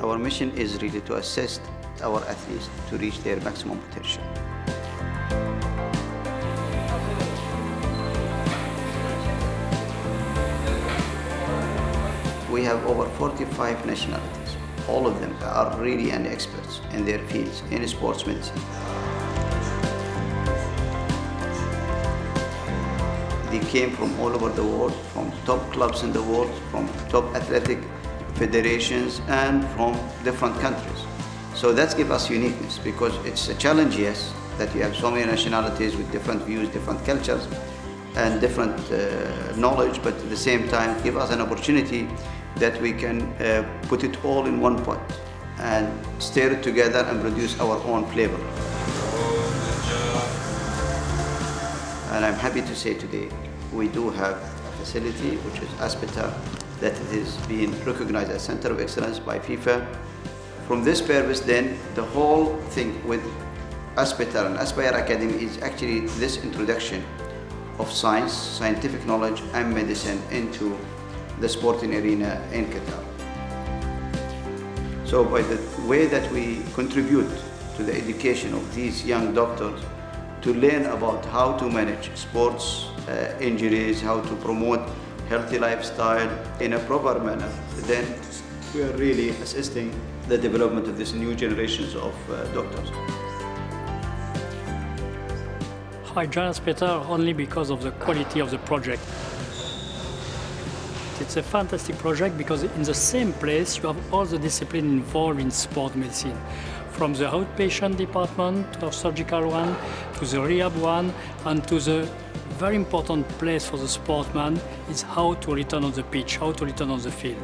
Our mission is really to assist our athletes to reach their maximum potential. We have over 45 nationalities. All of them are really experts in their fields in sports medicine. They came from all over the world, from top clubs in the world, from top athletic federations, and from different countries. So that gives us uniqueness, because it's a challenge, yes, that you have so many nationalities with different views, different cultures, and different knowledge, but at the same time give us an opportunity that we can put it all in one pot and stir it together and produce our own flavor. And I'm happy to say today we do have a facility, which is Aspetar, that is being recognized as Center of Excellence by FIFA. From this purpose, then, the whole thing with Aspetar and Aspire Academy is actually this introduction of science, scientific knowledge and medicine into the sporting arena in Qatar. So by the way that we contribute to the education of these young doctors to learn about how to manage sports injuries, how to promote healthy lifestyle in a proper manner, then we are really assisting the development of this new generations of doctors. I joined Aspetar only because of the quality of the project. It's a fantastic project because in the same place you have all the disciplines involved in sport medicine. From the outpatient department to the surgical one, to the rehab one, and to the very important place for the sportsman is how to return on the pitch, how to return on the field.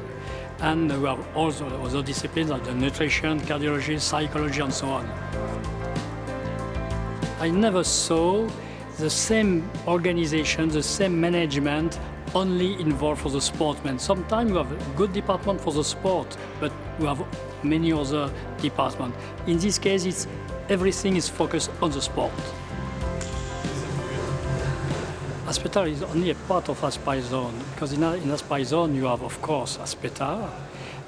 And we have also other disciplines like the nutrition, cardiology, psychology, and so on. I never saw the same organization, the same management only involved for the sportsmen. Sometimes we have a good department for the sport, but we have many other departments. In this case, everything is focused on the sport. Aspetar is only a part of Aspire Zone, because in Aspire Zone you have, of course, Aspetar,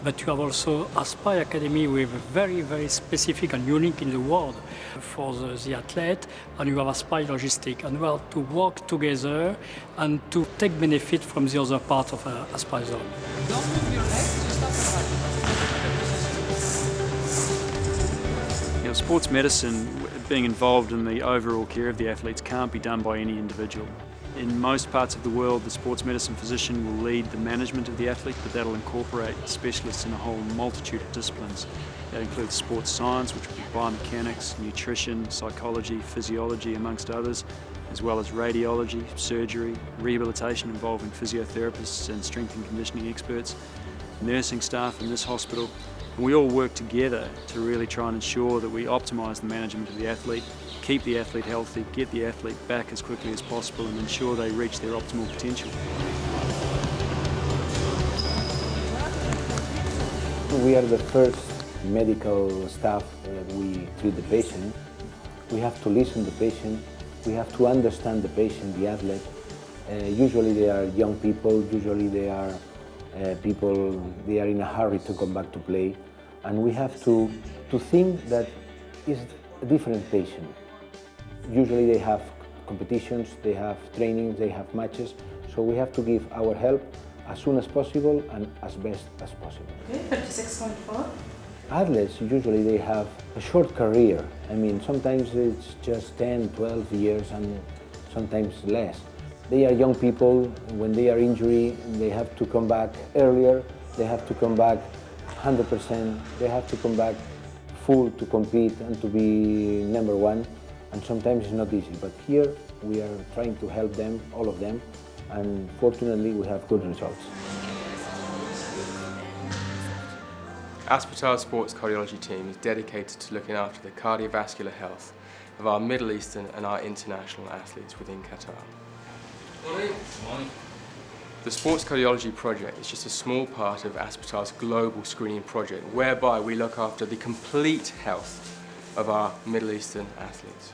but you have also Aspire Academy with very, very specific and unique in the world for the athlete, and you have Aspire Logistic, and we have to work together and to take benefit from the other part of Aspire Zone. Don't move your legs, just up. You know, sports medicine, being involved in the overall care of the athletes, can't be done by any individual. In most parts of the world, the sports medicine physician will lead the management of the athlete, but that'll incorporate specialists in a whole multitude of disciplines. That includes sports science, which will be biomechanics, nutrition, psychology, physiology, amongst others, as well as radiology, surgery, rehabilitation involving physiotherapists and strength and conditioning experts, nursing staff in this hospital. And we all work together to really try and ensure that we optimise the management of the athlete, keep the athlete healthy, get the athlete back as quickly as possible, and ensure they reach their optimal potential. We are the first medical staff that we treat the patient. We have to listen to the patient. We have to understand the patient, the athlete. Usually they are young people, usually they are people, they are in a hurry to come back to play. And we have to think that it's a different patient. Usually they have competitions, they have trainings, they have matches, so we have to give our help as soon as possible and as best as possible. Okay, 36.4. Athletes, usually they have a short career. I mean, sometimes it's just 10, 12 years and sometimes less. They are young people. When they are injured, they have to come back earlier, they have to come back 100%, they have to come back full to compete and to be number one. And sometimes it's not easy, but here we are trying to help them, all of them, and fortunately we have good results. Aspetar's sports cardiology team is dedicated to looking after the cardiovascular health of our Middle Eastern and our international athletes within Qatar. Morning. The Sports Cardiology Project is just a small part of Aspetar's global screening project, whereby we look after the complete health of our Middle Eastern athletes.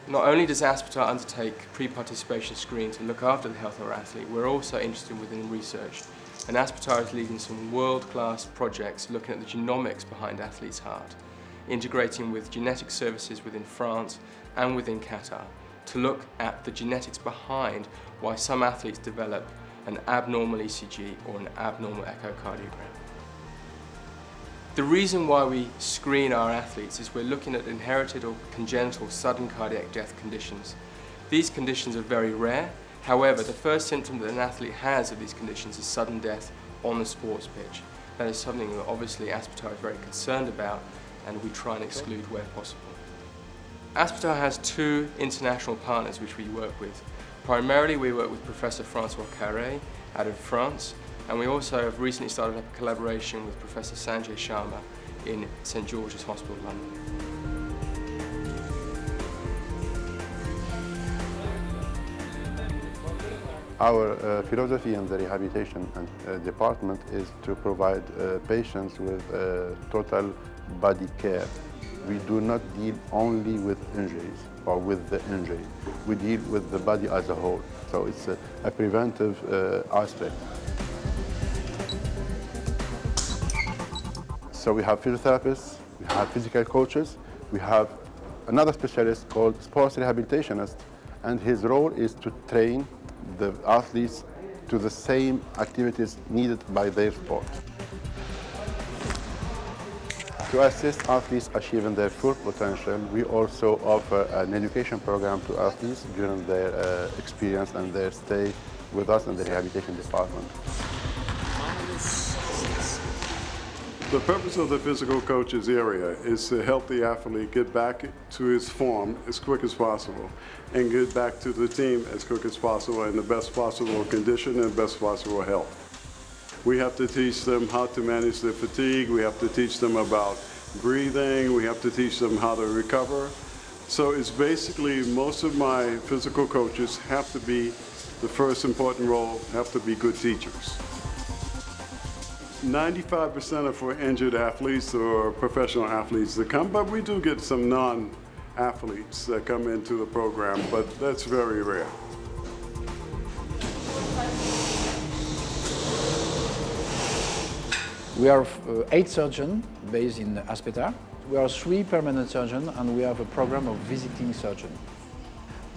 Not only does Aspetar undertake pre-participation screening to look after the health of our athlete, we're also interested within research And Aspetar is leading some world-class projects looking at the genomics behind athletes' heart, integrating with genetic services within France and within Qatar to look at the genetics behind why some athletes develop an abnormal ECG or an abnormal echocardiogram. The reason why we screen our athletes is we're looking at inherited or congenital sudden cardiac death conditions. These conditions are very rare. However, the first symptom that an athlete has of these conditions is sudden death on the sports pitch. That is something that obviously Aspetar is very concerned about, and we try and exclude where possible. Aspetar has two international partners which we work with. Primarily we work with Professor Francois Carré out of France, and we also have recently started up a collaboration with Professor Sanjay Sharma in St George's Hospital, London. Our philosophy in the rehabilitation department is to provide patients with total body care. We do not deal only with injuries or with the injury. We deal with the body as a whole. So it's a preventive aspect. So we have physiotherapists, we have physical coaches, we have another specialist called sports rehabilitationist, and his role is to train the athletes to the same activities needed by their sport. To assist athletes achieving their full potential, we also offer an education program to athletes during their experience and their stay with us in the rehabilitation department. The purpose of the physical coaches area is to help the athlete get back to his form as quick as possible and get back to the team as quick as possible in the best possible condition and best possible health. We have to teach them how to manage their fatigue. We have to teach them about breathing. We have to teach them how to recover. So it's basically most of my physical coaches have to be, the first important role, have to be good teachers. 95% are for injured athletes or professional athletes that come, but we do get some non-athletes that come into the program, but that's very rare. We are 8 surgeons based in Aspetar. We are 3 permanent surgeons, and we have a program of visiting surgeons.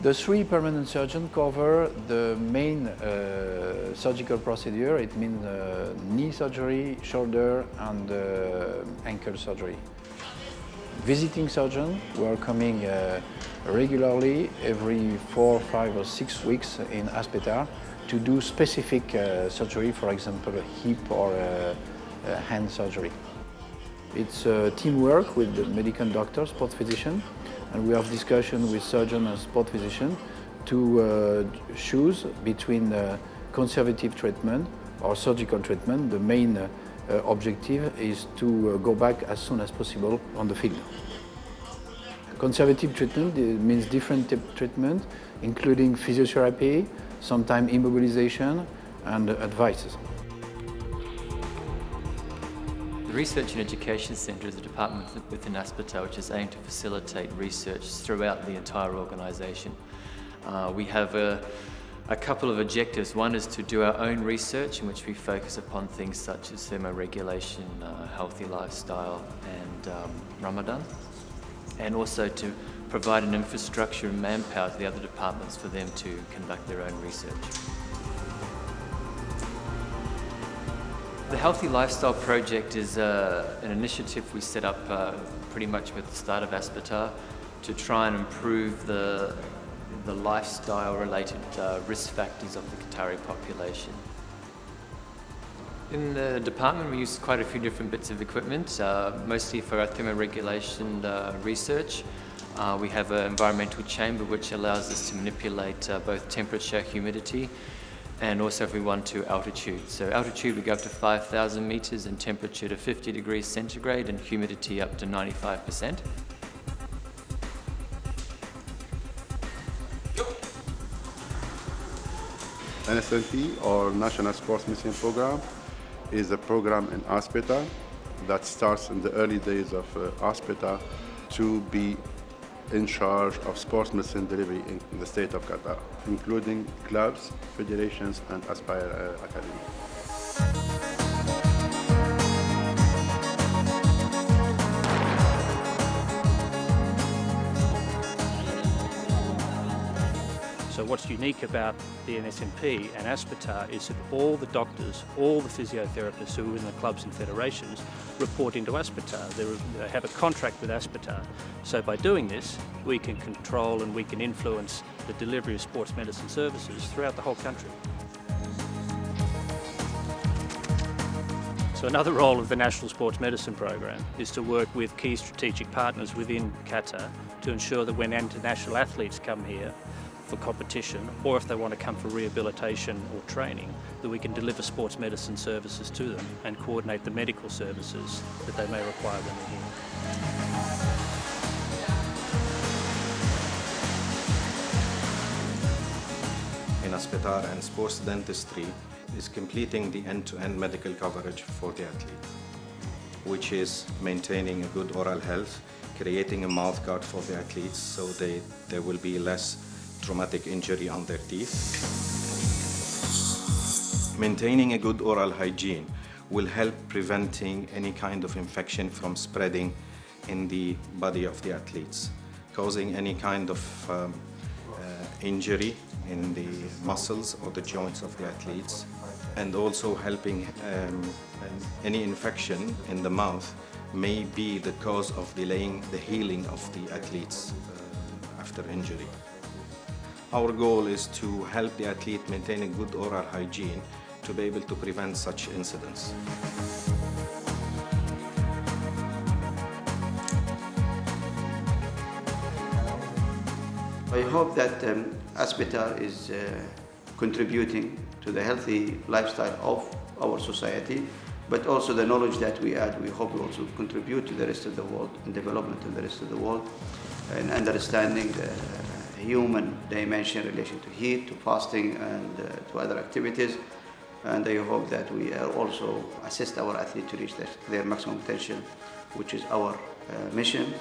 The 3 permanent surgeons cover the main surgical procedure. It means knee surgery, shoulder, and ankle surgery. Visiting surgeons who are coming regularly every 4, 5, or 6 weeks in Aspetar to do specific surgery, for example, a hip or hand surgery. It's teamwork with the medical doctor, sports physician, and we have discussion with surgeon and sport physician to choose between conservative treatment or surgical treatment. The main objective is to go back as soon as possible on the field. Conservative treatment means different treatment, including physiotherapy, sometimes immobilization, and advices. The Research and Education Centre is a department within Aspetar which is aimed to facilitate research throughout the entire organisation. We have a couple of objectives. One is to do our own research in which we focus upon things such as thermoregulation, healthy lifestyle and Ramadan, and also to provide an infrastructure and manpower to the other departments for them to conduct their own research. The Healthy Lifestyle Project is an initiative we set up pretty much with the start of Aspetar to try and improve the lifestyle-related risk factors of the Qatari population. In the department we use quite a few different bits of equipment, mostly for our thermoregulation research. We have an environmental chamber which allows us to manipulate both temperature, humidity, and also if we want to altitude. So altitude we go up to 5,000 meters and temperature to 50 degrees centigrade and humidity up to 95%. NSLP, or National Sports Medicine Program, is a program in Aspetar that starts in the early days of Aspetar to be in charge of sports medicine delivery in the state of Qatar, including clubs, federations, and Aspire Academy. what's unique about the NSNP and Aspetar is that all the doctors, all the physiotherapists who are in the clubs and federations report into Aspetar. They have a contract with Aspetar. So by doing this, we can control and we can influence the delivery of sports medicine services throughout the whole country. So another role of the National Sports Medicine Program is to work with key strategic partners within Qatar to ensure that when international athletes come here for competition, or if they want to come for rehabilitation or training, that we can deliver sports medicine services to them and coordinate the medical services that they may require when they're here. In Aspetar and sports dentistry is completing the end-to-end medical coverage for the athlete, which is maintaining a good oral health, creating a mouth guard for the athletes so there will be less traumatic injury on their teeth. Maintaining a good oral hygiene will help preventing any kind of infection from spreading in the body of the athletes, causing any kind of injury in the muscles or the joints of the athletes, and also helping any infection in the mouth may be the cause of delaying the healing of the athletes after injury. Our goal is to help the athlete maintain a good oral hygiene to be able to prevent such incidents. I hope that Aspetar is contributing to the healthy lifestyle of our society, but also the knowledge that we add, we hope we also contribute to the rest of the world and development of the rest of the world, and understanding the human dimension in relation to heat, to fasting, and to other activities. And I hope that we also assist our athletes to reach their maximum potential, which is our mission.